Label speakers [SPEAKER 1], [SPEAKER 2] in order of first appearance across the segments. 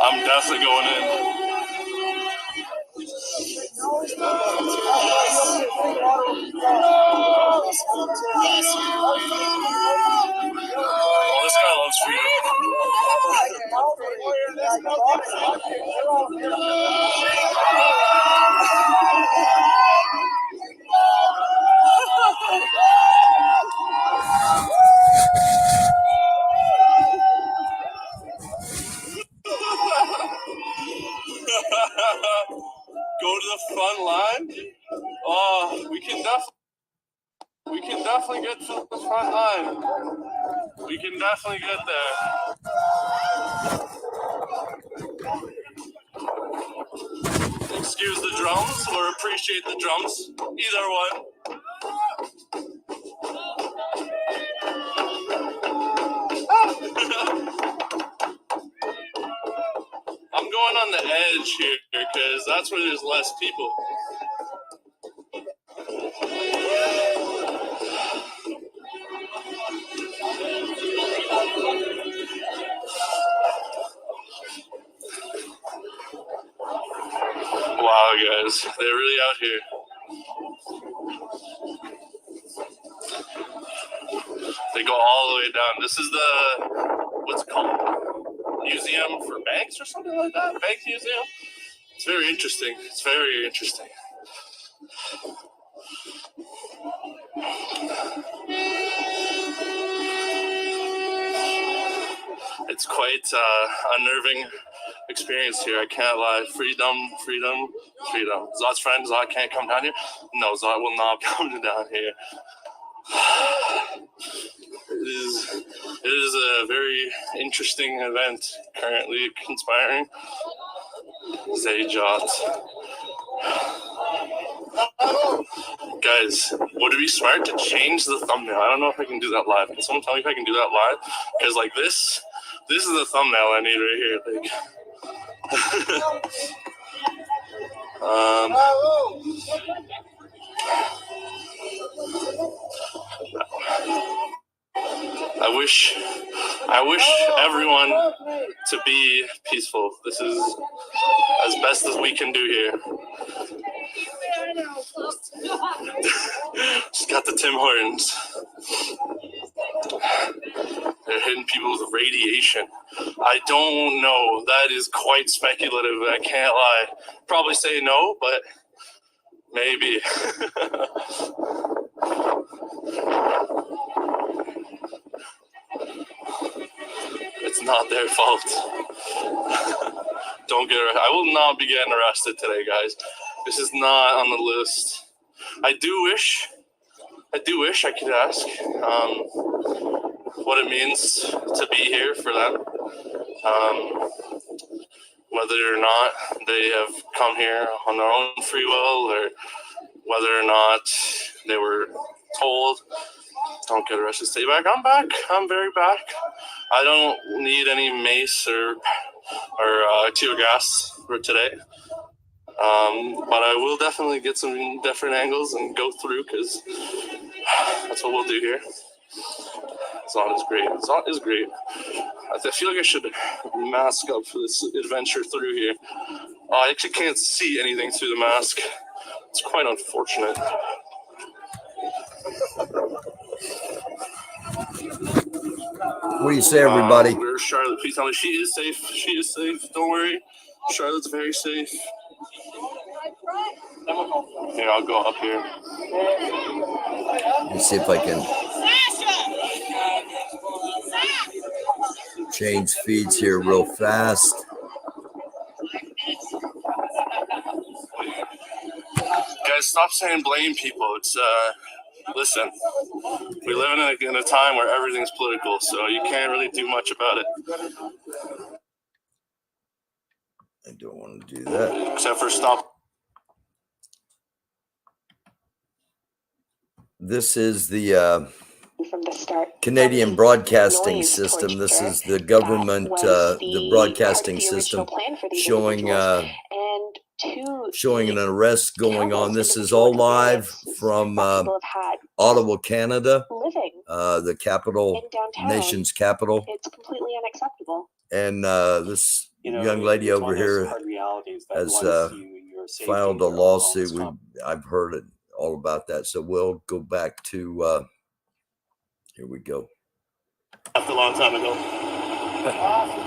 [SPEAKER 1] I'm definitely going in. Oh, this guy loves freedom. Go to the front line. Oh, we can definitely get to the front line. We can definitely get there. Excuse the drums or appreciate the drums. Either one. I'm going on the edge here because that's where there's less people. Wow, guys, they're really out here. They go all the way down. This is the, what's it called? Museum for banks or something like that? Bank museum? It's very interesting. It's very interesting. It's quite unnerving experience here. I can't lie. Freedom, freedom, freedom. Zod's friend, Zod can't come down here? No, Zod will not come down here. It is a very interesting event currently conspiring. Zayjot. Guys, would it be smart to change the thumbnail? I don't know if I can do that live. Can someone tell me if I can do that live? Because like this is the thumbnail I need right here. Like, I wish everyone to be peaceful. This is as best as we can do here. Just got the Tim Hortons. They're hitting people with radiation. I don't know. That is quite speculative. I can't lie. Probably say no, but maybe. It's not their fault. Don't get arrested. I will not be getting arrested today, guys. This is not on the list. I do wish I could ask what it means to be here for them. Whether or not they have come here on their own free will, or whether or not they were told, don't get arrested, stay back. I'm back. I'm very back. I don't need any mace or tear gas for today. But I will definitely get some different angles and go through, because that's what we'll do here. Zod is great. Zod is great. I feel like I should mask up for this adventure through here. I actually can't see anything through the mask. It's quite unfortunate.
[SPEAKER 2] What do you say, everybody?
[SPEAKER 1] Where's Charlotte? Please tell me she is safe. She is safe. Don't worry. Charlotte's very safe. Here, I'll go up here.
[SPEAKER 2] Let me see if I can change feeds here real fast.
[SPEAKER 1] Guys, stop saying blame people. It's listen, we live in a time where everything's political, so you can't really do much about it.
[SPEAKER 2] I don't want to do that.
[SPEAKER 1] Except for stop.
[SPEAKER 2] This is the Canadian broadcasting system. This is the government, the broadcasting system showing showing an arrest going on. This is all live from Ottawa, Canada, the capital, nation's capital.
[SPEAKER 3] It's completely unacceptable.
[SPEAKER 2] And this young lady over here has filed a lawsuit. I've heard it all about that. So we'll go back to, here we go.
[SPEAKER 1] Left a long time ago.
[SPEAKER 4] Awesome.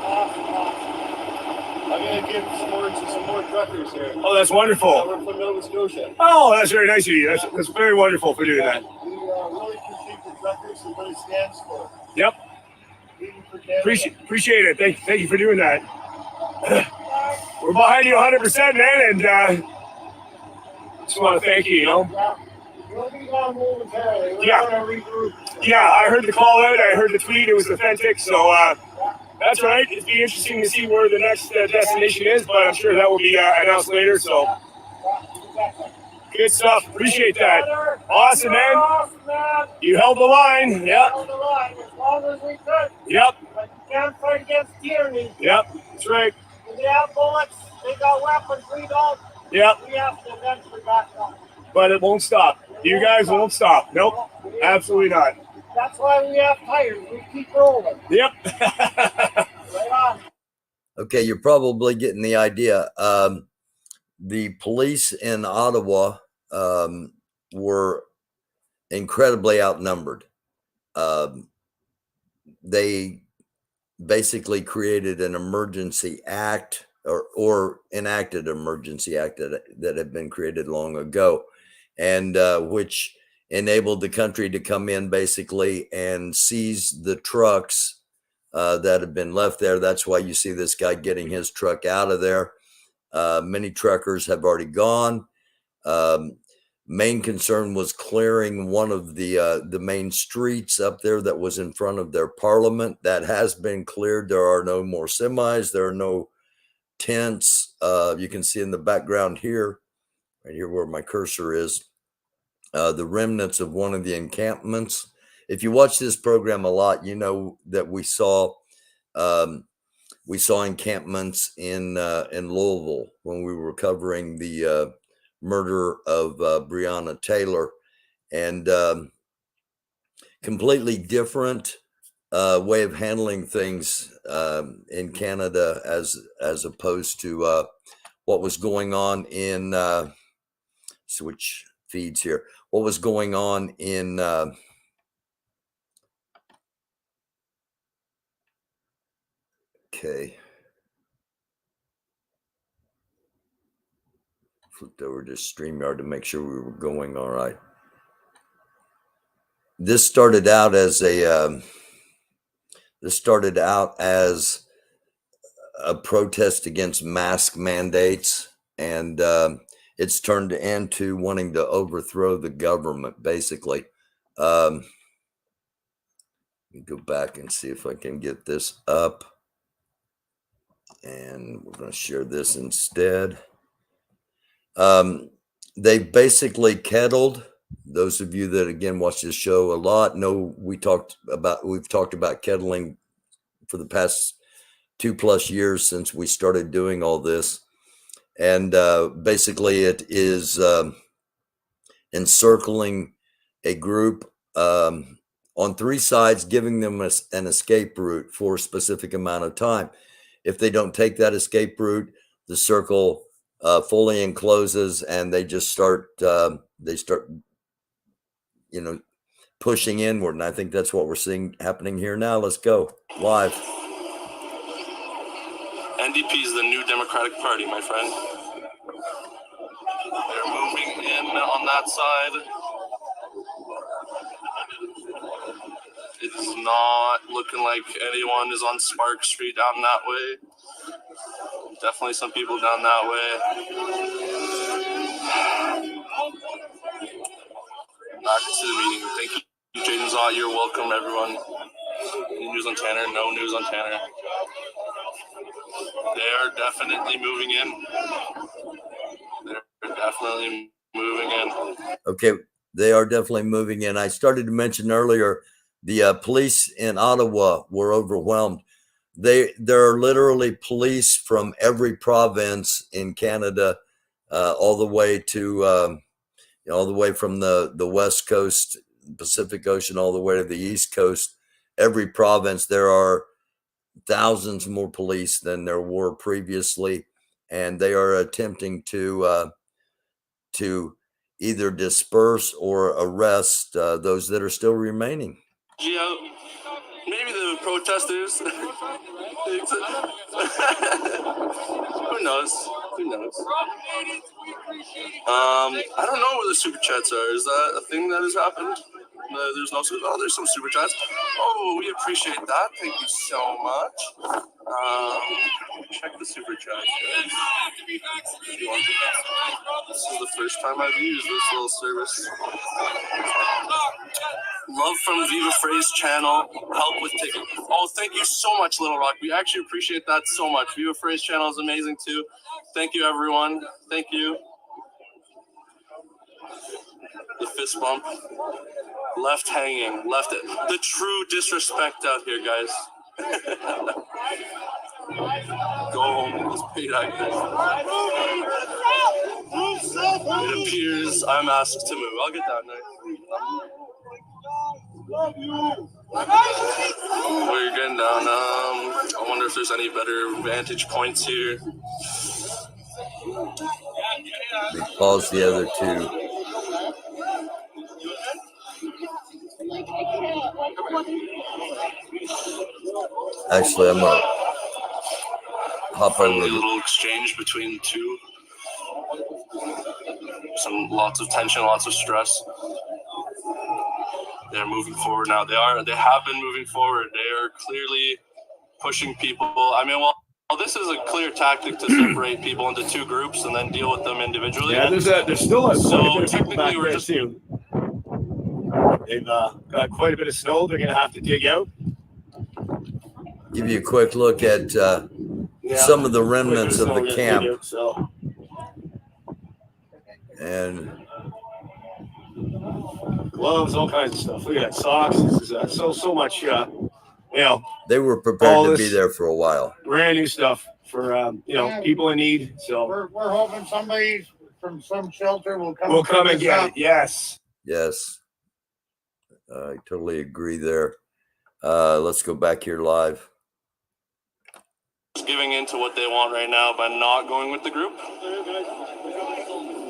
[SPEAKER 4] I'm going to give some words to some more truckers here.
[SPEAKER 5] Oh, that's wonderful.
[SPEAKER 4] We're from Nova Scotia.
[SPEAKER 5] Oh, that's very nice of you. That's very wonderful for doing that.
[SPEAKER 4] We really appreciate the truckers and what it stands for.
[SPEAKER 5] Yep. Appreciate it. Thank you for doing that. We're behind you 100%, man, and just want to thank you,
[SPEAKER 4] Yeah. We'll be down momentarily. We're
[SPEAKER 5] Yeah.
[SPEAKER 4] going to regroup.
[SPEAKER 5] Yeah, I heard the call out. I heard the tweet. It was authentic. So that's right. It'd be interesting to see where the next destination is, but I'm sure that will be announced later. So good stuff. Appreciate that. Awesome, man.
[SPEAKER 4] Awesome, man.
[SPEAKER 5] You held the line. Yep.
[SPEAKER 4] Held the line as long as we could.
[SPEAKER 5] Yep.
[SPEAKER 4] But you can't fight against tyranny.
[SPEAKER 5] Yep. That's right.
[SPEAKER 4] They have bullets. They got weapons. We don't.
[SPEAKER 5] Yep.
[SPEAKER 4] We have to eventually back up.
[SPEAKER 5] But it won't stop. You guys won't stop. Nope. Absolutely not.
[SPEAKER 4] That's why we have tires. We keep rolling.
[SPEAKER 5] Yep.
[SPEAKER 4] Right on.
[SPEAKER 2] Okay, you're probably getting the idea. The police in Ottawa were incredibly outnumbered. They basically created an emergency act or enacted an emergency act that had been created long ago, and which enabled the country to come in basically and seize the trucks that had been left there. That's why you see this guy getting his truck out of there. Many truckers have already gone. Main concern was clearing one of the main streets up there that was in front of their parliament. That has been cleared. There are no more semis. There are no tents. You can see in the background here, right here where my cursor is, the remnants of one of the encampments. If you watch this program a lot, you know that we saw encampments in Louisville when we were covering the murder of Breonna Taylor, and completely different way of handling things in Canada as opposed to what was going on in switch feeds here. What was going on in okay. Flipped over to StreamYard to make sure we were going all right. This started out as a protest against mask mandates, and it's turned into wanting to overthrow the government, basically. Let me go back and see if I can get this up, and we're going to share this instead. They basically kettled. Those of you that again watch this show a lot know we've talked about kettling for the past 2+ years since we started doing all this, and basically it is encircling a group on 3 sides, giving them an escape route for a specific amount of time. If they don't take that escape route, the circle fully encloses, and they just start pushing inward. And I think that's what we're seeing happening here now. Let's go live.
[SPEAKER 1] NDP is the new Democratic Party, my friend. They're moving in on that side. It's not looking like anyone is on Spark Street down that way. Definitely some people down that way. Back to the meeting. Thank you, Jaden Zott. You're welcome, everyone. Any news on Tanner? No news on Tanner. They are definitely moving in. They're definitely moving in.
[SPEAKER 2] Okay, they are definitely moving in. I started to mention earlier, the police in Ottawa were overwhelmed. There are literally police from every province in Canada all the way to all the way from the West Coast, Pacific Ocean, all the way to the East Coast. Every province, there are thousands more police than there were previously, and they are attempting to either disperse or arrest those that are still remaining.
[SPEAKER 1] Yeah, maybe the protesters. Who knows? Who knows? I don't know where the super chats are. Is that a thing that has happened? There's no super. Oh, there's some super chats. Oh, we appreciate that. Thank you so much. Check the super chat. This is the first time I've used this little service. Love from Viva Phrase channel. Help with ticket. Oh, thank you so much, Little Rock. We actually appreciate that so much. Viva Phrase channel is amazing too. Thank you, everyone. Thank you. The fist bump. Left hanging. Left it. The true disrespect out here, guys. Go home. Let's pay that guy. It appears I'm asked to move. I'll get down there. We're getting down. I wonder if there's any better vantage points here.
[SPEAKER 2] We pause the other two. Actually, I'm gonna hop over.
[SPEAKER 1] Friendly little exchange between the two. Lots of tension, lots of stress. They're moving forward now. They have been moving forward. They are clearly pushing people. I mean, well, this is a clear tactic to separate people into two groups and then deal with them individually.
[SPEAKER 5] Yeah, there's still a
[SPEAKER 1] so technically we're just
[SPEAKER 5] too. They've got quite a bit of snow they're going to have to dig out.
[SPEAKER 2] Give you a quick look at some of the remnants of the camp. And
[SPEAKER 5] gloves, all kinds of stuff. Look at that, socks. This is so much,
[SPEAKER 2] they were prepared to be there for a while.
[SPEAKER 5] Brand new stuff for, people in need. So
[SPEAKER 4] We're hoping somebody from some shelter will come.
[SPEAKER 5] We'll come and get it. Yes.
[SPEAKER 2] Yes. I totally agree there. Let's go back here live.
[SPEAKER 1] giving in to what they want right now by not going with the group.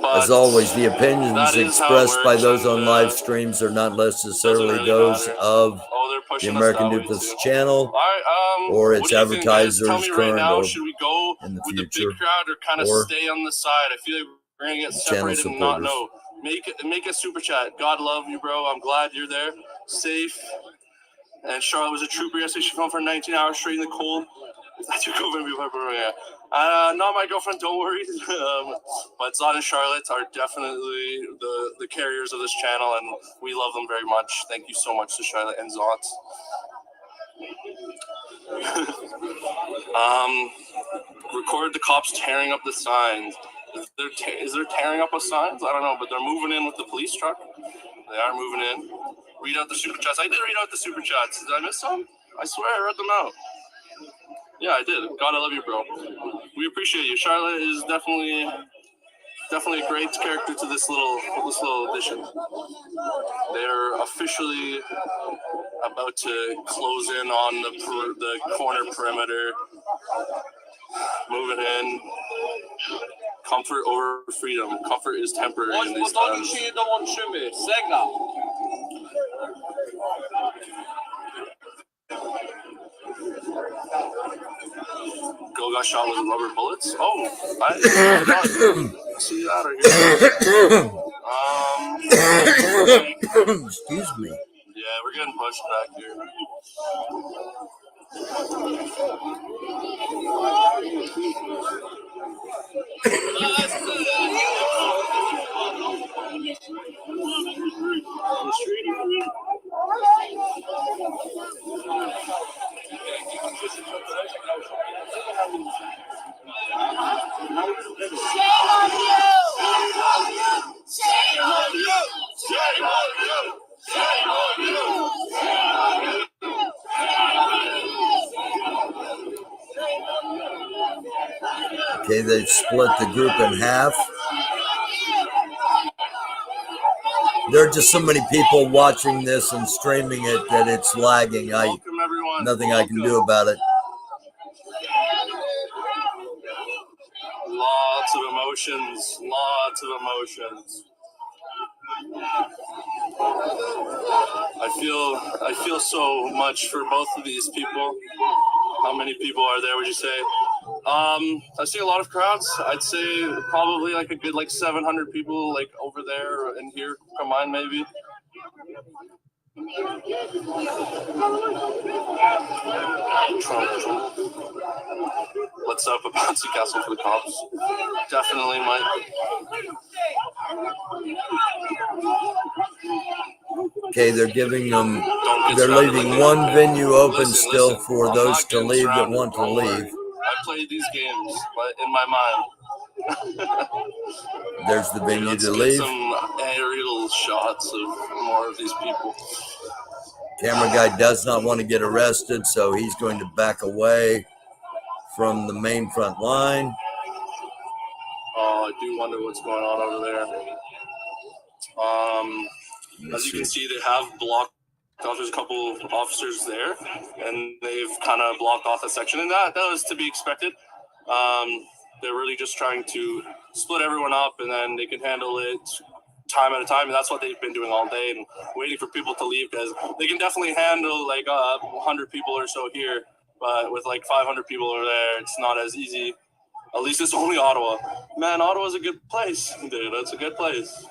[SPEAKER 1] But
[SPEAKER 2] as always, the opinions expressed by those on live
[SPEAKER 1] and,
[SPEAKER 2] streams are not necessarily those of the Americandufus channel or its advertisers, current or
[SPEAKER 1] should we go
[SPEAKER 2] in the
[SPEAKER 1] with
[SPEAKER 2] future,
[SPEAKER 1] the big crowd or kind of stay on the side? I feel like we're gonna get separated and not know. Make a super chat. God love you, bro. I'm glad you're there, safe. And Charlotte was a trooper yesterday. She filmed for 19 hours straight in the cold. That's your girlfriend, not my girlfriend. Don't worry. But Zod and Charlotte are definitely the carriers of this channel, and we love them very much. Thank you so much to Charlotte and Zod. Record the cops tearing up the signs. Is there tearing up of signs? I don't know, but they're moving in with the police truck. They are moving in. Read out the super chats. I did read out the super chats. Did I miss some? I swear I read them out. Yeah, I did. God, I love you, bro. We appreciate you. Charlotte is definitely a great character to this little addition. They're officially about to close in on the corner perimeter. Moving in. Comfort over freedom. Comfort is temporary in these times. Go got shot with rubber bullets. Oh, I see that right here.
[SPEAKER 2] Excuse me.
[SPEAKER 1] Yeah, we're getting pushed back here.
[SPEAKER 2] Okay, they've split the group in half. There are just so many people watching this and streaming it that it's lagging.
[SPEAKER 1] Welcome, everyone.
[SPEAKER 2] Nothing I can do about it.
[SPEAKER 1] Lots of emotions. Lots of emotions. I feel so much for both of these people. How many people are there, would you say? I see a lot of crowds. I'd say probably like a good 700 people like over there and here combined maybe. Trump. What's up, a bouncy castle for the cops? Definitely might.
[SPEAKER 2] Okay, they're giving them,
[SPEAKER 1] Don't get
[SPEAKER 2] they're
[SPEAKER 1] surrounded
[SPEAKER 2] leaving
[SPEAKER 1] like
[SPEAKER 2] one
[SPEAKER 1] that.
[SPEAKER 2] venue open still
[SPEAKER 1] Listen,
[SPEAKER 2] for
[SPEAKER 1] I'm
[SPEAKER 2] those
[SPEAKER 1] not
[SPEAKER 2] to
[SPEAKER 1] getting
[SPEAKER 2] leave that
[SPEAKER 1] surrounded.
[SPEAKER 2] want to
[SPEAKER 1] Don't worry.
[SPEAKER 2] leave.
[SPEAKER 1] I played these games in my mind.
[SPEAKER 2] There's the venue
[SPEAKER 1] Let's
[SPEAKER 2] to
[SPEAKER 1] get
[SPEAKER 2] leave.
[SPEAKER 1] some aerial shots of more of these people.
[SPEAKER 2] Camera guy does not want to get arrested, so he's going to back away from the main front line.
[SPEAKER 1] Oh, I do wonder what's going on over there. As you can see, they have blocked off. There's a couple of officers there, and they've kind of blocked off a section, and that was to be expected. They're really just trying to split everyone up, and then they can handle it time at a time, and that's what they've been doing all day, and waiting for people to leave, because they can definitely handle 100 people or so here, but with 500 people over there, it's not as easy. At least it's only Ottawa. Man, Ottawa's a good place, dude. That's a good place.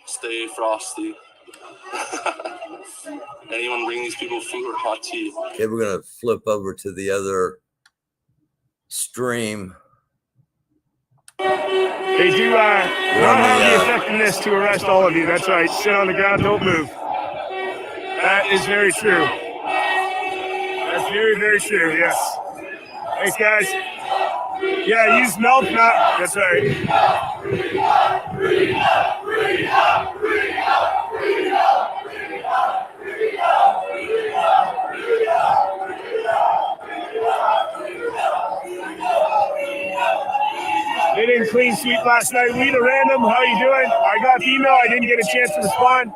[SPEAKER 1] Stay frosty. Anyone bring these people food or hot tea?
[SPEAKER 2] Okay, we're going to flip over to the other stream.
[SPEAKER 5] They do not have the effectiveness to arrest all of you. That's right. Sit on the ground, don't move. That is very true. That's very, very true, yes. Thanks, guys. Yeah, use milk, not. That's right. They didn't clean sweep last night. We the random. How you doing? I got the email. I didn't get a chance to respond.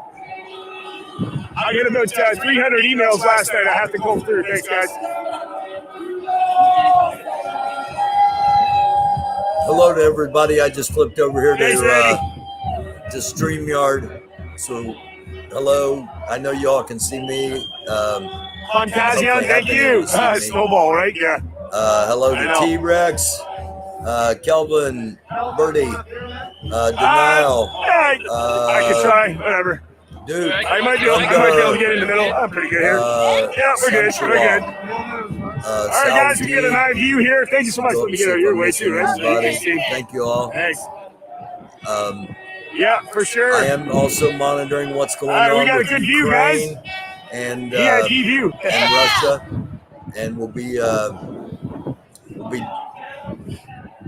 [SPEAKER 5] I got about 300 emails last night. I have to go through. Thanks, guys.
[SPEAKER 2] Hello to everybody. I just flipped over here to StreamYard. So, hello. I know y'all can see me.
[SPEAKER 5] Fantasia, thank you. Snowball, right? Yeah.
[SPEAKER 2] Hello to T-Rex, Kelvin, Birdie, Denial.
[SPEAKER 5] I could try. Whatever.
[SPEAKER 2] Dude,
[SPEAKER 5] I might be able to get in the middle. I'm pretty good here. Yeah, we're good. We're good. All right, guys, we get an eye view here. Thank you so much. Let me get out of your way, too. Right?
[SPEAKER 2] Thank you all.
[SPEAKER 5] Thanks. Yeah, for sure.
[SPEAKER 2] I am also monitoring what's going on.
[SPEAKER 5] We got a good view, guys.
[SPEAKER 2] And
[SPEAKER 5] view.
[SPEAKER 2] and Russia, and we'll be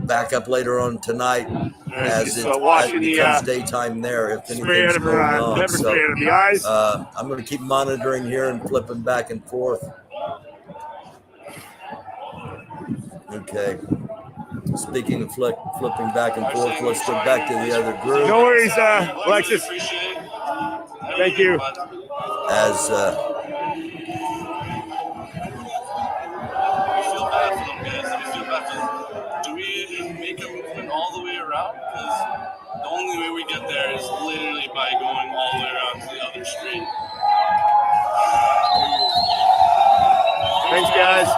[SPEAKER 2] back up later on tonight as it becomes daytime there. If anything's going on, so I'm going to keep monitoring here and flipping back and forth. Okay. Speaking of flipping back and forth, let's go back to the other group.
[SPEAKER 5] No worries, Alexis. Thank you.
[SPEAKER 2] As
[SPEAKER 1] do we make a movement all the way around? Because the only way we get there is literally by going all the way around to the other street.
[SPEAKER 5] Thanks, guys.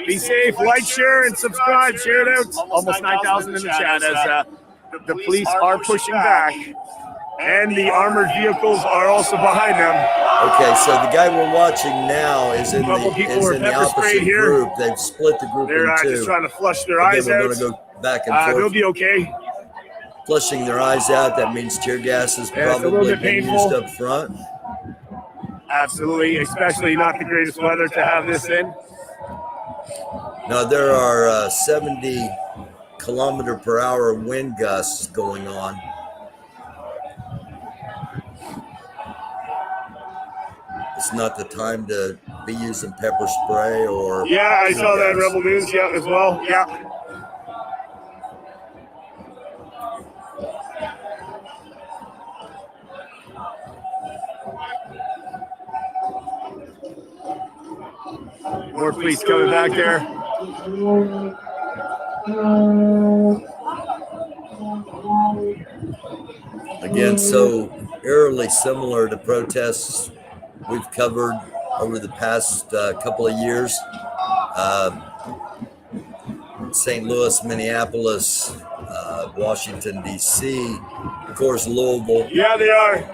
[SPEAKER 5] Be safe, like, share, and subscribe. Share it out. Almost 9,000 in the chat as the police are pushing back, and the armored vehicles are also behind them.
[SPEAKER 2] Okay, so the guy we're watching now is in the opposite group. They've split the group
[SPEAKER 5] They're
[SPEAKER 2] in two.
[SPEAKER 5] just trying to flush their eyes out.
[SPEAKER 2] We're going to go back and forth.
[SPEAKER 5] They'll be okay.
[SPEAKER 2] Flushing their eyes out, that means tear gas is probably being used up front.
[SPEAKER 5] Absolutely, especially not the greatest weather to have this in.
[SPEAKER 2] Now, there are 70 kilometer per hour wind gusts going on. It's not the time to be using pepper spray or.
[SPEAKER 5] Yeah, I saw that in
[SPEAKER 2] gas.
[SPEAKER 5] Rebel News, yeah, as well. Yeah. More police coming back there.
[SPEAKER 2] Again, so eerily similar to protests we've covered over the past couple of years. St. Louis, Minneapolis, Washington, D.C., of course, Louisville.
[SPEAKER 5] Yeah, they are.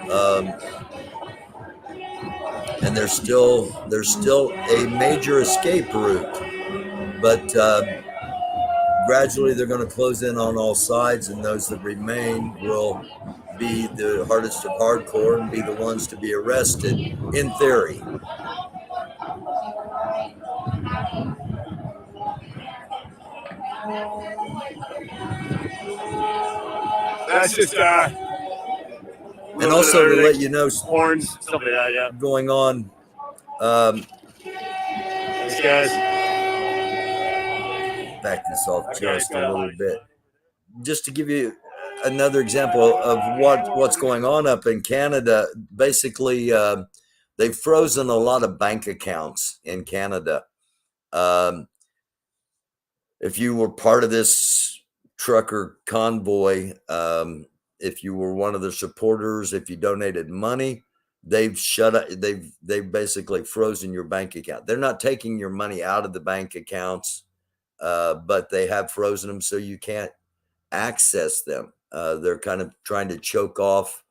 [SPEAKER 2] And there's still a major escape route, but gradually they're going to close in on all sides, and those that remain will be the hardest of hardcore and be the ones to be arrested, in theory.
[SPEAKER 5] That's just
[SPEAKER 2] And also to let you know,
[SPEAKER 5] horns, stuff like that, yeah.
[SPEAKER 2] going on.
[SPEAKER 5] These guys.
[SPEAKER 2] Back this off just a little bit, just to give you another example of what's going on up in Canada. Basically, they've frozen a lot of bank accounts in Canada. If you were part of this trucker convoy, if you were one of the supporters, if you donated money, they've basically frozen your bank account. They're not taking your money out of the bank accounts, but they have frozen them so you can't access them. They're kind of trying to choke off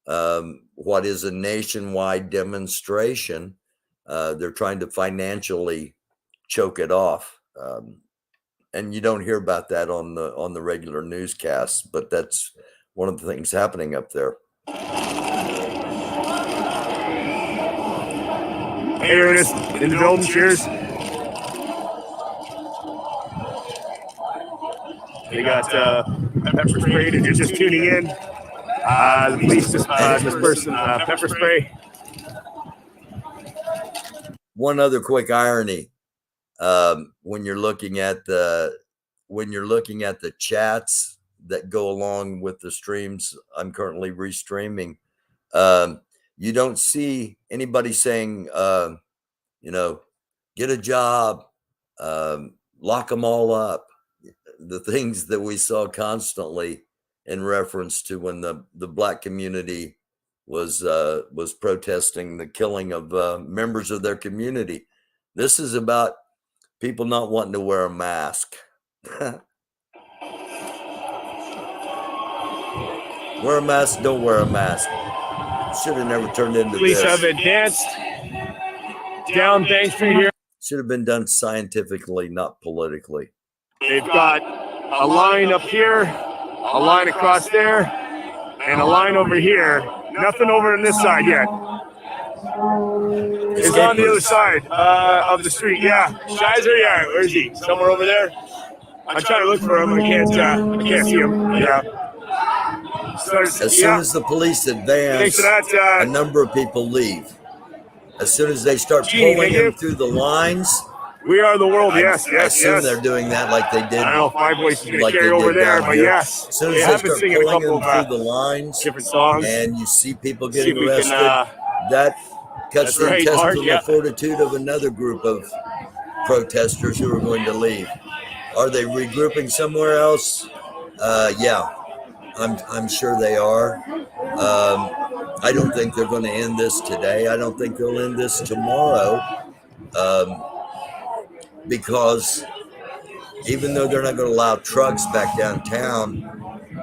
[SPEAKER 2] what is a nationwide demonstration. They're trying to financially choke it off. And you don't hear about that on the regular newscasts, but that's one of the things happening up there.
[SPEAKER 5] Hey, Ernest, in the building, cheers. They got pepper spray. If you're just tuning in, the police just dispersed some pepper spray.
[SPEAKER 2] One other quick irony, when you're looking at the chats that go along with the streams I'm currently restreaming, you don't see anybody saying, get a job, lock them all up. The things that we saw constantly in reference to when the Black community was protesting the killing of members of their community. This is about people not wanting to wear a mask. Wear a mask, don't wear a mask. Should have never turned into
[SPEAKER 5] Police
[SPEAKER 2] this.
[SPEAKER 5] have advanced down Bank Street here.
[SPEAKER 2] Should have been done scientifically, not politically.
[SPEAKER 5] They've got a line up here, a line across there, and a line over here. Nothing over on this side yet. It's on the other side of the street. Yeah, Shizer, yeah. Where is he? Somewhere over there. I'm trying to look for him. I can't see him. Yeah. So,
[SPEAKER 2] as soon as the police advance, a number of people leave. As soon as they start pulling them through the lines,
[SPEAKER 5] we are the world.
[SPEAKER 2] I assume they're doing that like they did.
[SPEAKER 5] I don't know if my voice is going to carry over there, but yes.
[SPEAKER 2] As soon as they start pulling them through the lines,
[SPEAKER 5] different songs,
[SPEAKER 2] and you see people getting arrested, that cuts the test from the fortitude of another group of protesters who are going to leave. Are they regrouping somewhere else? Yeah, I'm sure they are. I don't think they're going to end this today. I don't think they'll end this tomorrow. Because even though they're not going to allow trucks back downtown,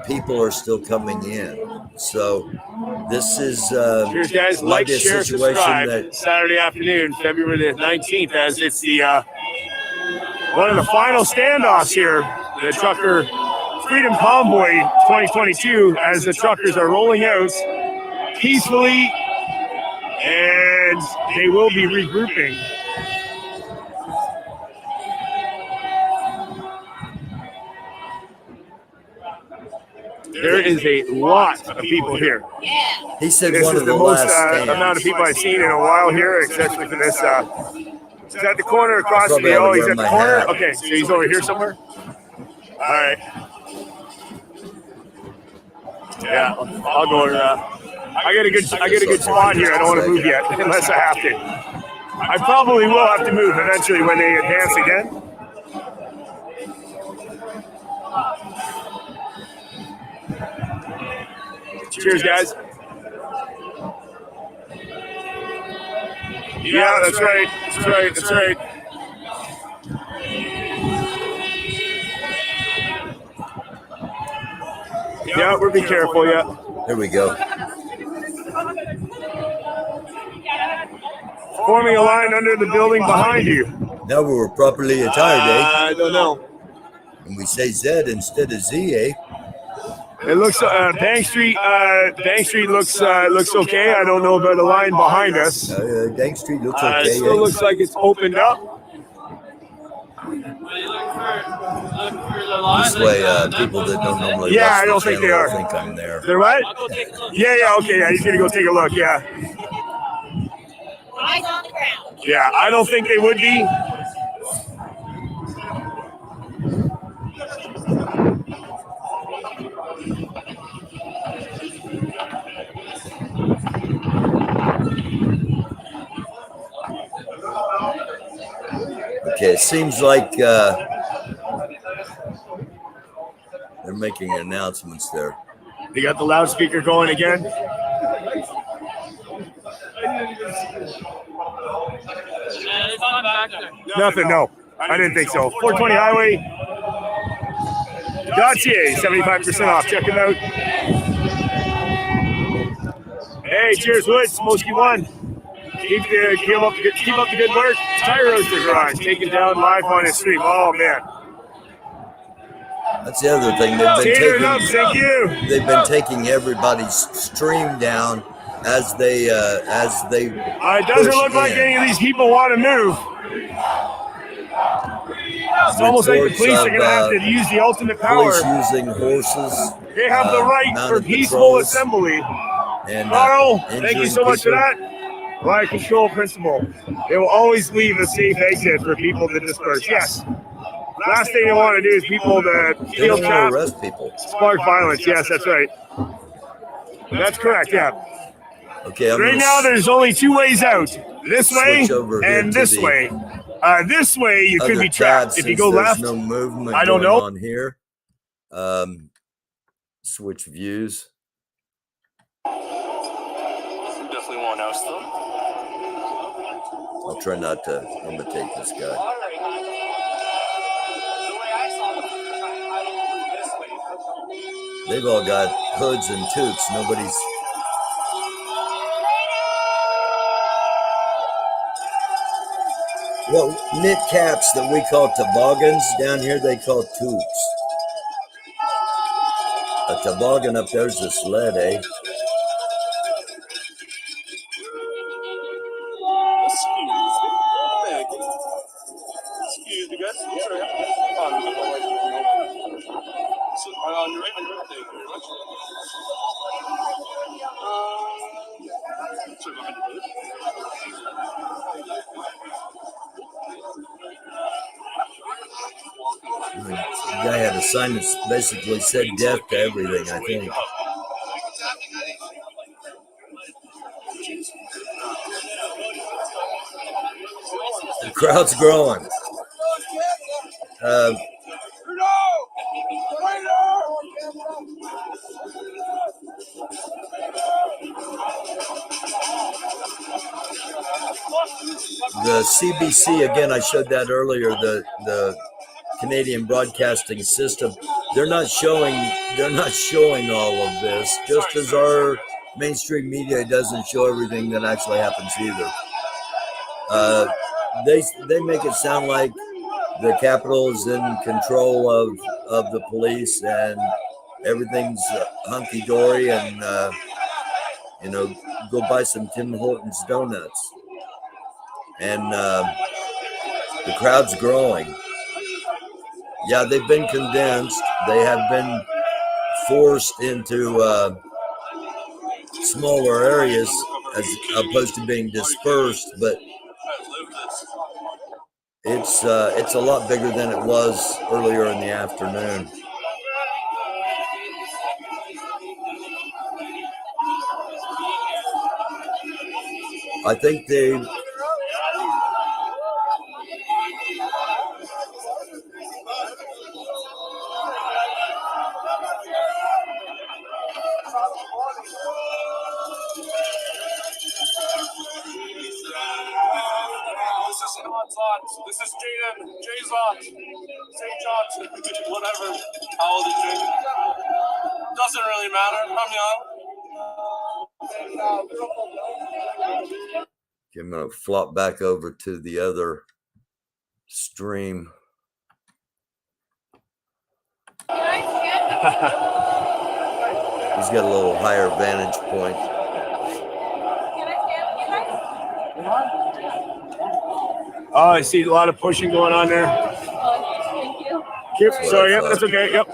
[SPEAKER 2] people are still coming in. So this is
[SPEAKER 5] cheers, guys. Like, share, subscribe.
[SPEAKER 2] That
[SPEAKER 5] Saturday afternoon, February the 19th, as it's the one of the final standoffs here, the Trucker Freedom Convoy 2022, as the truckers are rolling out peacefully, and they will be regrouping. There is a lot of people here.
[SPEAKER 2] He said
[SPEAKER 5] This
[SPEAKER 2] one
[SPEAKER 5] is
[SPEAKER 2] of
[SPEAKER 5] the
[SPEAKER 2] the
[SPEAKER 5] most
[SPEAKER 2] last
[SPEAKER 5] amount of
[SPEAKER 2] stands.
[SPEAKER 5] people I've seen in a while here, especially for this. Is that the corner across from
[SPEAKER 2] Probably
[SPEAKER 5] me?
[SPEAKER 2] ought to
[SPEAKER 5] Oh, he's
[SPEAKER 2] wear
[SPEAKER 5] at the
[SPEAKER 2] my
[SPEAKER 5] corner?
[SPEAKER 2] hat.
[SPEAKER 5] Okay, so he's over here somewhere? All right. Yeah, I'll go. I get a good spot here. I don't want to move yet, unless I have to. I probably will have to move eventually when they advance again. Cheers, guys. Yeah, that's right. That's right. That's right. Yeah, we'll be careful. Yeah.
[SPEAKER 2] There we go.
[SPEAKER 5] Forming a line under the building behind you.
[SPEAKER 2] Now we were properly attired, eh?
[SPEAKER 5] I don't know.
[SPEAKER 2] And we say Z instead of Z, eh?
[SPEAKER 5] It looks Bank Street. Bank Street looks okay. I don't know about the line behind us.
[SPEAKER 2] Dank Street looks
[SPEAKER 5] It
[SPEAKER 2] okay.
[SPEAKER 5] still looks like it's opened up.
[SPEAKER 2] This way, people that don't normally
[SPEAKER 5] Yeah,
[SPEAKER 2] watch
[SPEAKER 5] I
[SPEAKER 2] the
[SPEAKER 5] don't think they
[SPEAKER 2] channel
[SPEAKER 5] are.
[SPEAKER 2] think I'm there.
[SPEAKER 5] They're what? Yeah, okay. Yeah, he's gonna go take a look. Yeah.
[SPEAKER 3] Eyes on the ground.
[SPEAKER 5] Yeah, I don't think they would be.
[SPEAKER 2] Okay, it seems like they're making announcements there.
[SPEAKER 5] They got the loudspeaker going again. Nothing, no. I didn't think so. 420 highway. .ca, 75% off. Check it out. Hey, cheers, Woods. Smokey one. Keep up the good work. Tire Roaster Garage taken down live on his stream. Oh man.
[SPEAKER 2] That's the other thing.
[SPEAKER 5] Tater it up, thank you.
[SPEAKER 2] They've been taking everybody's stream down as they
[SPEAKER 5] It doesn't
[SPEAKER 2] push
[SPEAKER 5] look like
[SPEAKER 2] in.
[SPEAKER 5] any of these people want to move. It's almost like the
[SPEAKER 2] Reports
[SPEAKER 5] police are
[SPEAKER 2] of,
[SPEAKER 5] going to have to use the ultimate power.
[SPEAKER 2] police using horses.
[SPEAKER 5] They have the right for
[SPEAKER 2] mounted
[SPEAKER 5] peaceful
[SPEAKER 2] patrols,
[SPEAKER 5] assembly.
[SPEAKER 2] and
[SPEAKER 5] Carl, thank you
[SPEAKER 2] injuring
[SPEAKER 5] so much for
[SPEAKER 2] people.
[SPEAKER 5] that. Riot control principle. They will always leave a safe exit for people to disperse. Yes. Last thing they want to do is people that
[SPEAKER 2] They
[SPEAKER 5] feel
[SPEAKER 2] don't want to
[SPEAKER 5] trapped,
[SPEAKER 2] arrest people.
[SPEAKER 5] spark violence. Yes, that's right. That's correct, yeah.
[SPEAKER 2] Okay, I'm
[SPEAKER 5] Right
[SPEAKER 2] gonna
[SPEAKER 5] now, there's only two ways out. This way
[SPEAKER 2] switch over here
[SPEAKER 5] and
[SPEAKER 2] to
[SPEAKER 5] this
[SPEAKER 2] the
[SPEAKER 5] way. This way, you could
[SPEAKER 2] other
[SPEAKER 5] be trapped.
[SPEAKER 2] tab
[SPEAKER 5] If you
[SPEAKER 2] since
[SPEAKER 5] go
[SPEAKER 2] there's
[SPEAKER 5] left,
[SPEAKER 2] no movement
[SPEAKER 5] I don't
[SPEAKER 2] going
[SPEAKER 5] know.
[SPEAKER 2] on here. Switch views.
[SPEAKER 1] Definitely won't oust them.
[SPEAKER 2] I'll try not to imitate this guy. They've all got hoods and toques. Nobody's. Well, knit caps that we call toboggans down here, they call toques. A toboggan up there's a sled, eh?
[SPEAKER 4] Excuse me, guys. Sorry. On your right, thank you very much. Sorry, behind you,
[SPEAKER 2] The guy had a sign that basically said death to everything, I think. The crowd's growing. The CBC, again, I showed that earlier, the Canadian Broadcasting System, they're not showing all of this, just as our mainstream media doesn't show everything that actually happens either. They make it sound like the Capitol is in control of the police and everything's hunky-dory and go buy some Tim Hortons donuts. And the crowd's growing. Yeah, they've been condensed. They have been forced into smaller areas as opposed to being dispersed, but it's a lot bigger than it was earlier in the afternoon. I think they
[SPEAKER 1] This is Jaden. Jay's on. St. John's. Whatever. How old is Jaden? Doesn't really matter. I'm young.
[SPEAKER 2] I'm going to flop back over to the other stream. He's got a little higher vantage point.
[SPEAKER 5] Oh, I see a lot of pushing going on there.
[SPEAKER 3] Thank you.
[SPEAKER 5] Yep, sorry, yep, that's okay. Yep.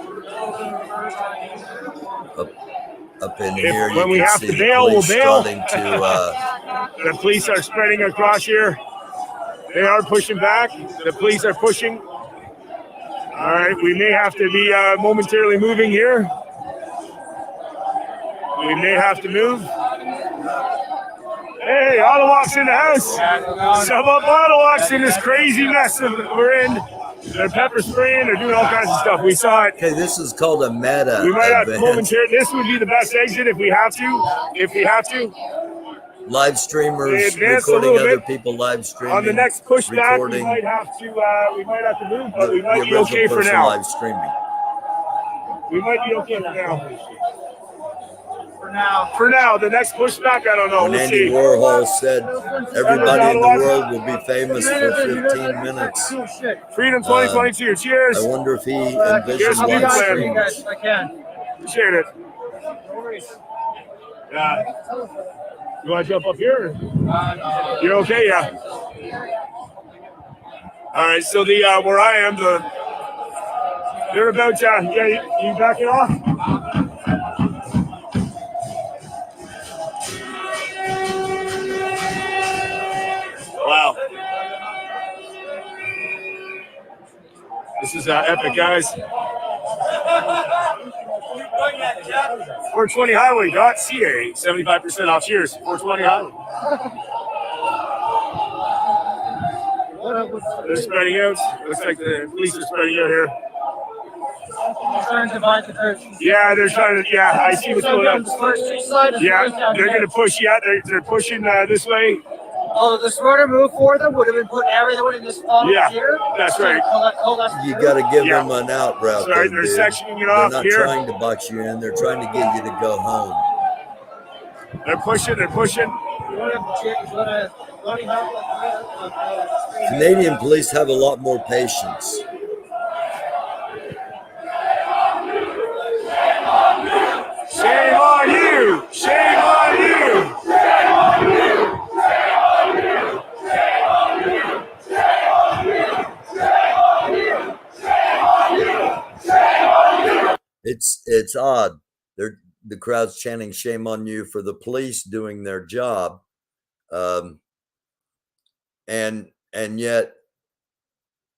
[SPEAKER 2] Up in here,
[SPEAKER 5] when we have to bail, we'll bail. The police are spreading across here. They are pushing back. The police are pushing. All right, we may have to be momentarily moving here. We may have to move. Hey, Ottawak's in the house. Sub up Ottawak's in this crazy mess that we're in. They're pepper spraying. They're doing all kinds of stuff. We saw it.
[SPEAKER 2] Okay, this is called a meta.
[SPEAKER 5] We might have
[SPEAKER 2] event.
[SPEAKER 5] momentarily. This would be the best exit if we have to. If we have to.
[SPEAKER 2] Live streamers
[SPEAKER 5] Advance
[SPEAKER 2] recording
[SPEAKER 5] a little
[SPEAKER 2] other
[SPEAKER 5] bit.
[SPEAKER 2] people live streaming.
[SPEAKER 5] On the next pushback,
[SPEAKER 2] recording.
[SPEAKER 5] we might have to move, but we might
[SPEAKER 2] The
[SPEAKER 5] be okay
[SPEAKER 2] original
[SPEAKER 5] for
[SPEAKER 2] person
[SPEAKER 5] now.
[SPEAKER 2] live streaming.
[SPEAKER 5] We might be okay for now. For now, the next pushback, I don't know.
[SPEAKER 2] When
[SPEAKER 5] We'll
[SPEAKER 2] Andy
[SPEAKER 5] see.
[SPEAKER 2] Warhol said everybody in the world will be famous for 15 minutes.
[SPEAKER 5] Freedom 2022. Cheers.
[SPEAKER 2] I wonder if he
[SPEAKER 5] Cheers
[SPEAKER 2] envisioned
[SPEAKER 5] to you
[SPEAKER 2] live
[SPEAKER 5] guys.
[SPEAKER 2] streaming.
[SPEAKER 6] I can.
[SPEAKER 5] Appreciate it. You want to jump up here? You're okay, yeah. All right, so the where I am, they're about you backing off? Wow. This is epic, guys. 420 highway.ca, 75% off. Cheers. 420 highway. They're spreading out. Looks like the police are spreading out here.
[SPEAKER 6] Trying to divide the group.
[SPEAKER 5] Yeah, they're trying to. Yeah, I see what's going on. Yeah, they're going to push. Yeah, they're pushing this way.
[SPEAKER 6] Oh, the smarter move for them would have been putting everyone in this funnel here.
[SPEAKER 5] That's right.
[SPEAKER 2] You got to give them an out route.
[SPEAKER 5] Sorry,
[SPEAKER 2] though,
[SPEAKER 5] they're
[SPEAKER 2] dude.
[SPEAKER 5] sectioning it off
[SPEAKER 2] They're not
[SPEAKER 5] here.
[SPEAKER 2] trying to box you in. They're trying to get you to go home.
[SPEAKER 5] They're pushing. They're pushing.
[SPEAKER 2] Canadian police have a lot more patience.
[SPEAKER 5] Shame on you! Shame on you!
[SPEAKER 2] It's odd. The crowd's chanting "Shame on you" for the police doing their job, and yet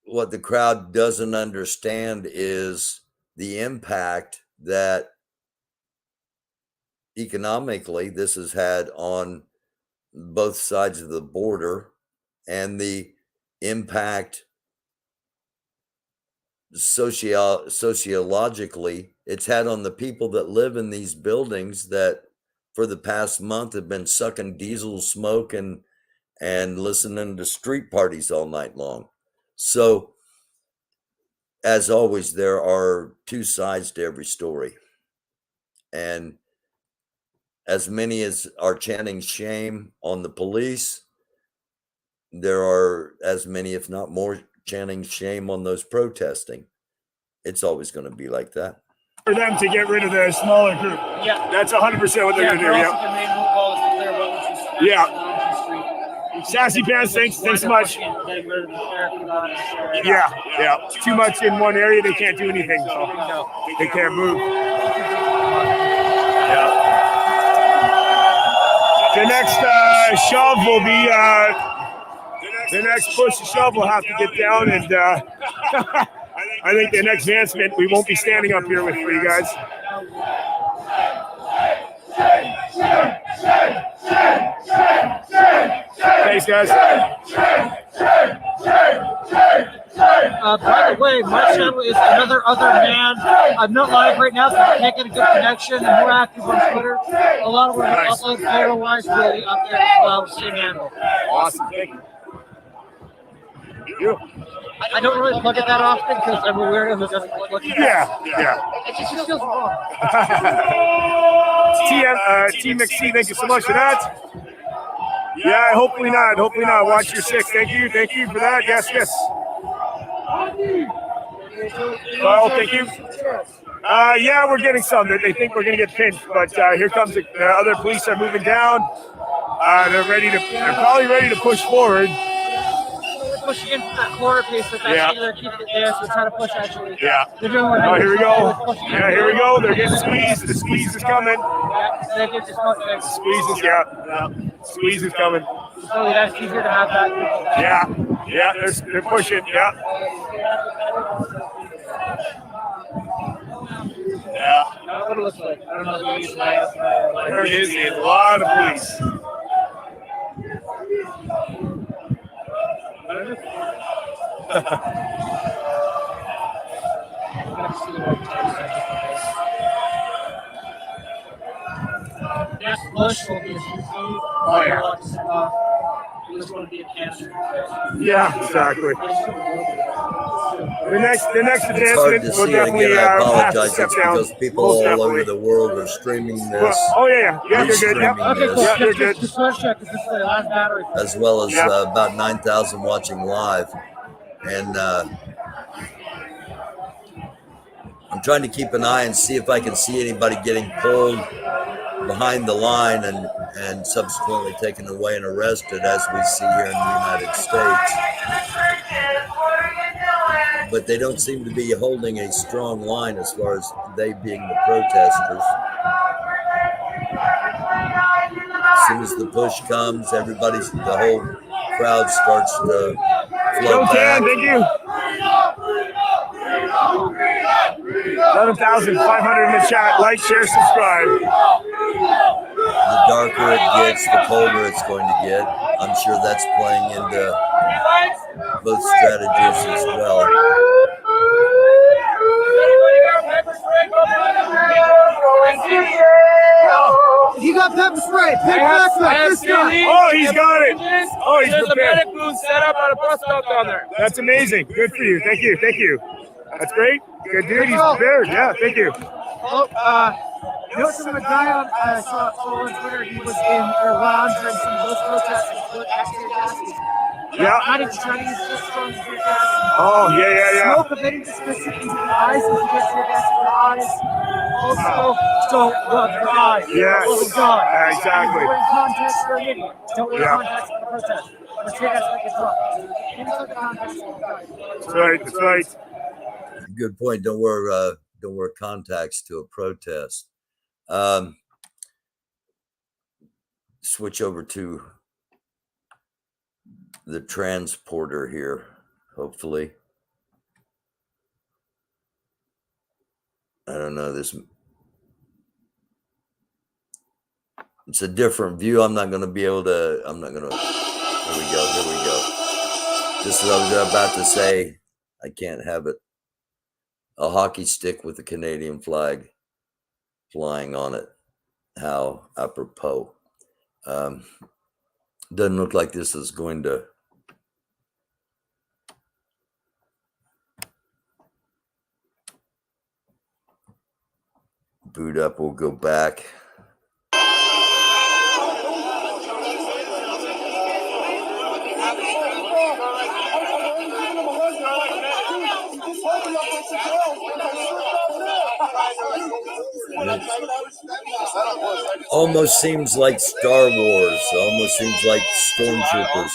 [SPEAKER 2] what the crowd doesn't understand is the impact that economically this has had on both sides of the border, and the impact sociologically it's had on the people that live in these buildings that for the past month have been sucking diesel smoke and listening to street parties all night long. So as always, there are two sides to every story, and as many as are chanting shame on the police, there are as many, if not more, chanting shame on those protesting. It's always going to be like that.
[SPEAKER 5] For them to get rid of the smaller group.
[SPEAKER 6] Yeah.
[SPEAKER 5] That's 100% what they're going to do. Yeah. Sassy Pants, thanks so much. Yeah. Too much in one area, they can't do anything. So they can't move. Yeah. The next shove will be the next push and shove will have to get down, and I think the next advancement we won't be standing up here with for you guys. Thanks, guys.
[SPEAKER 6] By the way, my channel is another man. I'm not live right now, so I can't get a good connection. I'm more active on Twitter. A lot of what I upload photo-wise will be up there as well. Same handle.
[SPEAKER 5] Awesome. Thank you.
[SPEAKER 6] I don't really plug it that often because I'm a weirdo who doesn't like looking at it.
[SPEAKER 5] Yeah.
[SPEAKER 6] It just feels wrong.
[SPEAKER 5] Team McC, thank you so much for that. Yeah, hopefully not. Watch your six. Thank you for that. Yes. Well, thank you. Yeah, we're getting some. They think we're going to get pinched, but here comes the other police are moving down. They're probably ready to push forward.
[SPEAKER 6] They're pushing into that corner piece, but they're keeping it there, so trying to push actually.
[SPEAKER 5] Yeah.
[SPEAKER 6] They're doing what
[SPEAKER 5] Here we go. Yeah, here we go. They're getting squeezed. The squeeze is coming.
[SPEAKER 6] They get this much fixed.
[SPEAKER 5] Squeeze is coming.
[SPEAKER 6] So that's easier to have that.
[SPEAKER 5] Yeah, they're pushing. Yeah.
[SPEAKER 6] What it looks like. I don't know.
[SPEAKER 5] There it is. A lot of police.
[SPEAKER 6] Next push will be a
[SPEAKER 5] Yeah, exactly. The next
[SPEAKER 2] It's hard
[SPEAKER 5] advancement
[SPEAKER 2] to
[SPEAKER 5] will
[SPEAKER 2] see.
[SPEAKER 5] definitely
[SPEAKER 2] Again, I
[SPEAKER 5] have to
[SPEAKER 2] apologize.
[SPEAKER 5] step
[SPEAKER 2] It's
[SPEAKER 5] down.
[SPEAKER 2] because people
[SPEAKER 5] Most
[SPEAKER 2] all
[SPEAKER 5] definitely.
[SPEAKER 2] over the world are streaming this,
[SPEAKER 5] Yeah, they're good. Yep.
[SPEAKER 6] Okay, cool.
[SPEAKER 5] Yeah, they're good.
[SPEAKER 6] Just want to check. This is the last battery.
[SPEAKER 2] as well as about 9,000 watching live. And I'm trying to keep an eye and see if I can see anybody getting pulled behind the line and subsequently taken away and arrested, as we see here in the United States. But they don't seem to be holding a strong line as far as they being the protesters. As soon as the push comes, the whole crowd starts to flow back.
[SPEAKER 5] Thank you. 11,500 in the chat. Like, share, subscribe.
[SPEAKER 2] The darker it gets, the colder it's going to get. I'm sure that's playing into both strategies as well.
[SPEAKER 6] He got pepper spray. Pick backpack. This guy.
[SPEAKER 5] Oh, he's got it. Oh, he's
[SPEAKER 7] There's a
[SPEAKER 5] prepared.
[SPEAKER 7] medic booth set up at a bus stop down there.
[SPEAKER 5] That's amazing. Good for you. Thank you. That's great. Good dude. He's prepared. Yeah, thank you.
[SPEAKER 6] Oh, you know some of the guy I saw on Twitter, he was in Iran during some of those protests and put extra gas.
[SPEAKER 5] Yeah.
[SPEAKER 6] Not even trying to use this strong tear gas.
[SPEAKER 5] Oh, yeah.
[SPEAKER 6] Smoke emitting dispersing into the eyes if you get tear gas in the eyes. Also, don't rub your eyes.
[SPEAKER 5] Yes.
[SPEAKER 6] Oh, God.
[SPEAKER 5] Exactly.
[SPEAKER 6] If you're in contacts, you're an idiot. Don't wear
[SPEAKER 5] Yeah.
[SPEAKER 6] contacts in the protest. But tear gas like it's wrong. Any sort of contacts,
[SPEAKER 5] That's right.
[SPEAKER 2] Good point. Don't wear contacts to a protest. Switch over to the transporter here, hopefully. I don't know, it's a different view. I'm not going to be able to, here we go. Just as I was about to say, I can't have it. A hockey stick with a Canadian flag flying on it. How apropos. Doesn't look like this is going to boot up. We'll go back. Almost seems like Star Wars. Almost seems like stormtroopers.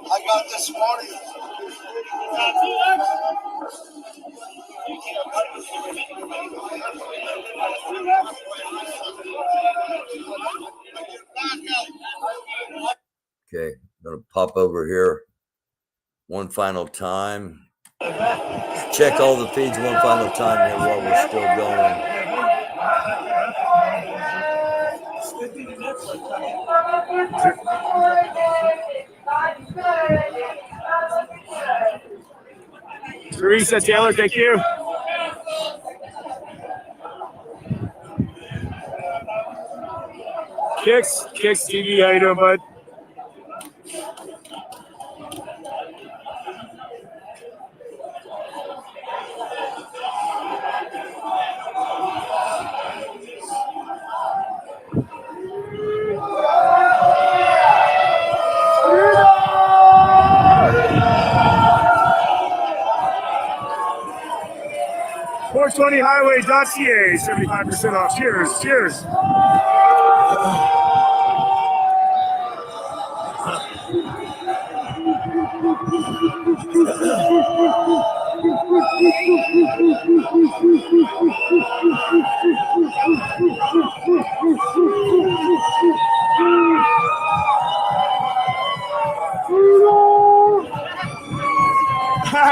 [SPEAKER 4] I got this morning.
[SPEAKER 2] Okay, I'm gonna pop over here one final time. Check all the feeds one final time here while we're still going.
[SPEAKER 5] Teresa Taylor, thank you. Kicks TV, how you doing, bud? .420highway.ca, 75% off. Cheers, cheers.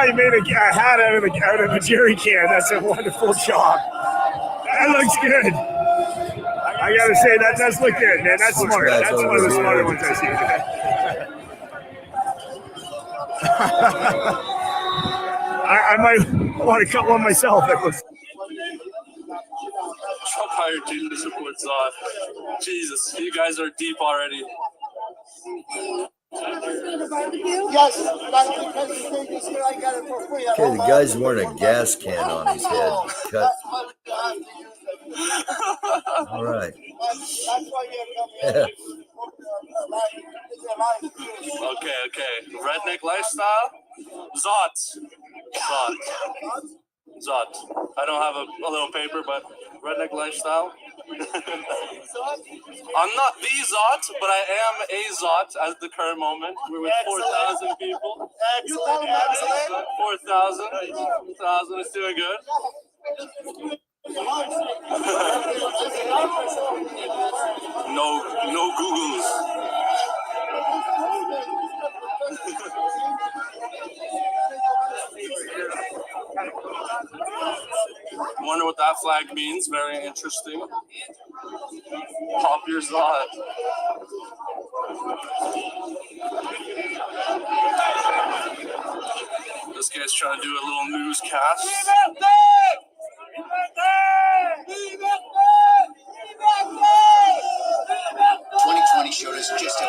[SPEAKER 5] You made a hat out of a jerry can. That's a wonderful job. That looks good. I gotta say, that does look good, man. That's smart. That's one of the smarter ones I've seen. I might want to cut one myself.
[SPEAKER 1] Trump hired you to support Zod. Jesus, you guys are deep already.
[SPEAKER 4] Yes, I got it for free.
[SPEAKER 2] Okay, the guy's wearing a gas can on his head. Cut. All right.
[SPEAKER 4] That's why you're
[SPEAKER 1] Okay. Redneck lifestyle. Zot. I don't have a little paper, but redneck lifestyle. I'm not the Zot, but I am a Zot at the current moment. We're with 4,000 people.
[SPEAKER 4] Excellent.
[SPEAKER 1] 4,000 is doing good. No Googles. Wonder what that flag means. Very interesting. Pop your Zod. This guy's trying to do a little newscast.
[SPEAKER 8] 2020 showed us just how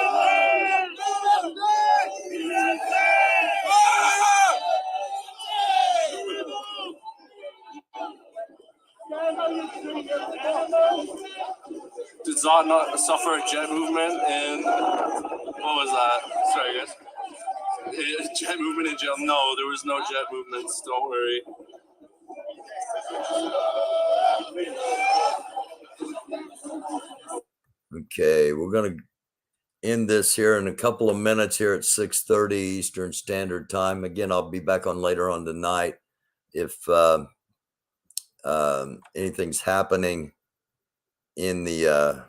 [SPEAKER 1] Did Zod not suffer a jet movement in, what was that? Sorry guys. Jet movement in jail? No, there was no jet movements, don't worry.
[SPEAKER 2] Okay, we're going to end this here in a couple of minutes here at 6:30 Eastern Standard Time. Again, I'll be back on later on tonight if anything's happening in the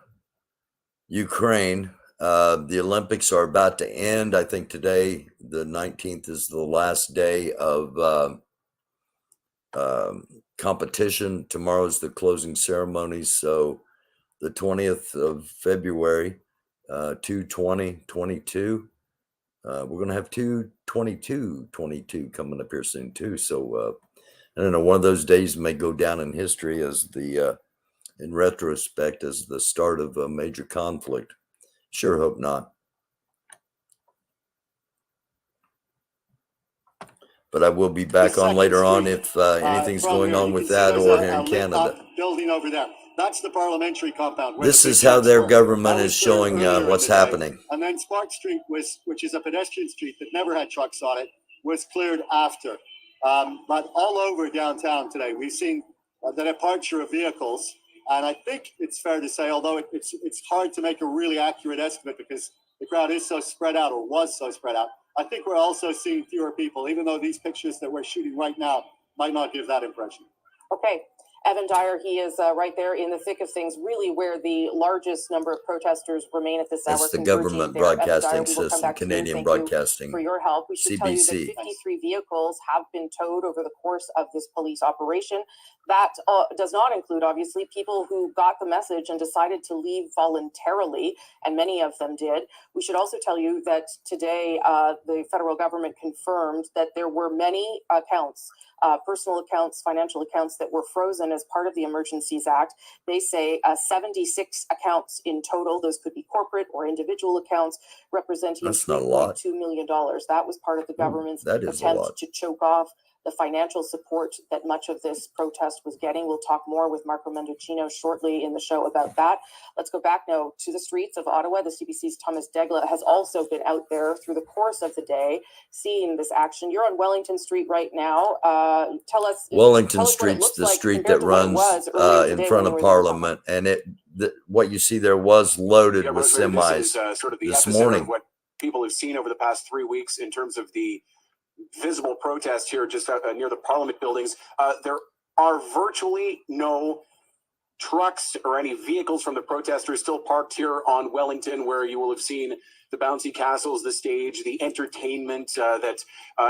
[SPEAKER 2] Ukraine. The Olympics are about to end. I think today, the 19th, is the last day of competition. Tomorrow's the closing ceremony. So the 20th of February, 2/20/22. We're going to have 2/22/22 coming up here soon too. So I don't know, one of those days may go down in history as the, in retrospect, as the start of a major conflict. Sure hope not. but I will be back on later on if anything's going on with that or here in Canada.
[SPEAKER 4] Building over there. That's the parliamentary compound.
[SPEAKER 2] This is how their government is showing what's happening.
[SPEAKER 4] And then Spark Street, which is a pedestrian street that never had trucks on it, was cleared after. But all over downtown today, we've seen the departure of vehicles. And I think it's fair to say, although it's hard to make a really accurate estimate because the crowd is so spread out or was so spread out, I think we're also seeing fewer people, even though these pictures that we're shooting right now might not give that impression.
[SPEAKER 9] Okay. Evan Dyer, he is right there in the thick of things, really where the largest number of protesters remain at this hour.
[SPEAKER 2] It's the government broadcasting system, Canadian broadcasting.
[SPEAKER 9] For your help, we should tell you that 53 vehicles have been towed over the course of this police operation. That does not include, obviously, people who got the message and decided to leave voluntarily, and many of them did. We should also tell you that today the federal government confirmed that there were many accounts, personal accounts, financial accounts that were frozen as part of the Emergencies Act. They say 76 accounts in total. Those could be corporate or individual accounts representing $2.2 million. That was part of the government's attempt to choke off the financial support that much of this protest was getting. We'll talk more with Marco Mendocino shortly in the show about that. Let's go back now to the streets of Ottawa. The CBC's Thomas Degla has also been out there through the course of the day, seeing this action. You're on Wellington Street right now. Tell us.
[SPEAKER 2] Wellington Street's the street that runs in front of Parliament, and what you see there was loaded with semis
[SPEAKER 10] this is, sort of the
[SPEAKER 2] this morning.
[SPEAKER 10] of what people have seen over the past 3 weeks in terms of the visible protest here just near the Parliament buildings. There are virtually no trucks or any vehicles from the protesters still parked here on Wellington, where you will have seen the bouncy castles, the stage, the entertainment that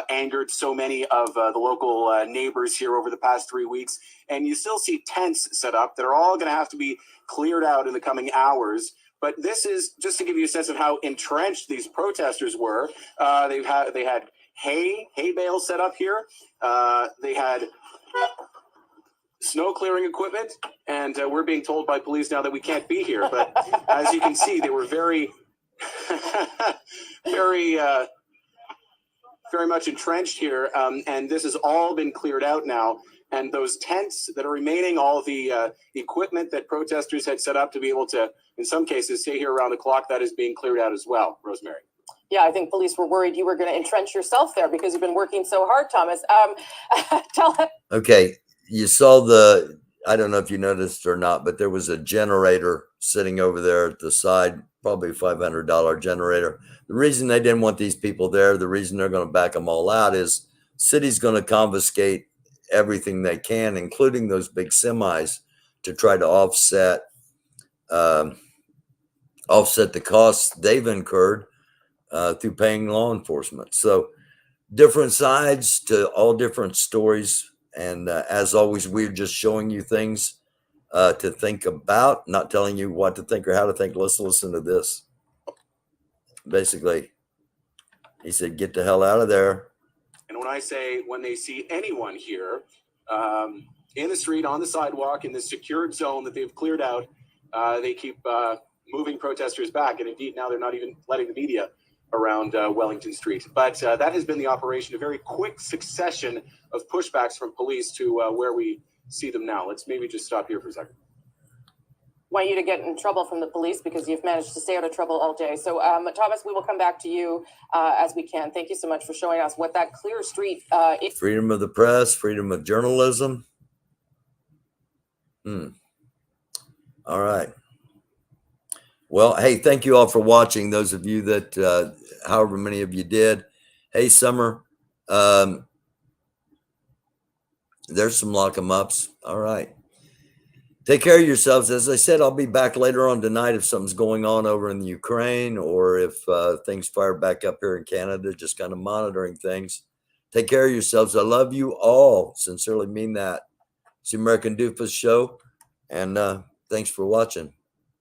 [SPEAKER 10] angered so many of the local neighbors here over the past 3 weeks. And you still see tents set up that are all going to have to be cleared out in the coming hours. But this is just to give you a sense of how entrenched these protesters were. They had hay bales set up here. They had snow clearing equipment, and we're being told by police now that we can't be here. But as you can see, they were very, very much entrenched here, and this has all been cleared out now. And those tents that are remaining, all the equipment that protesters had set up to be able to, in some cases, stay here around the clock, that is being cleared out as well. Rosemary.
[SPEAKER 9] Yeah, I think police were worried you were going to entrench yourself there because you've been working so hard, Thomas. Tell us.
[SPEAKER 2] Okay, you saw I don't know if you noticed or not, but there was a generator sitting over there at the side, probably $500 generator. The reason they didn't want these people there, the reason they're going to back them all out is city's going to confiscate everything they can, including those big semis, to try to offset the costs they've incurred through paying law enforcement. So different sides to all different stories. And as always, we're just showing you things to think about, not telling you what to think or how to think. Let's listen to this. Basically, he said, get the hell out of there.
[SPEAKER 10] And when I say when they see anyone here in the street, on the sidewalk, in this secured zone that they've cleared out, they keep moving protesters back. And indeed, now they're not even letting the media around Wellington Street. But that has been the operation, a very quick succession of pushbacks from police to where we see them now. Let's maybe just stop here for a second.
[SPEAKER 9] Want you to get in trouble from the police because you've managed to stay out of trouble all day. So, Thomas, we will come back to you as we can. Thank you so much for showing us what that clear street is.
[SPEAKER 2] Freedom of the press, freedom of journalism. All right. Well, hey, thank you all for watching. Those of you that, however many of you did. Hey, Summer, there's some lock 'em ups. All right. Take care of yourselves. As I said, I'll be back later on tonight if something's going on over in the Ukraine or if things fire back up here in Canada, just kind of monitoring things. Take care of yourselves. I love you all. Sincerely mean that. It's the American Doofus Show. And thanks for watching.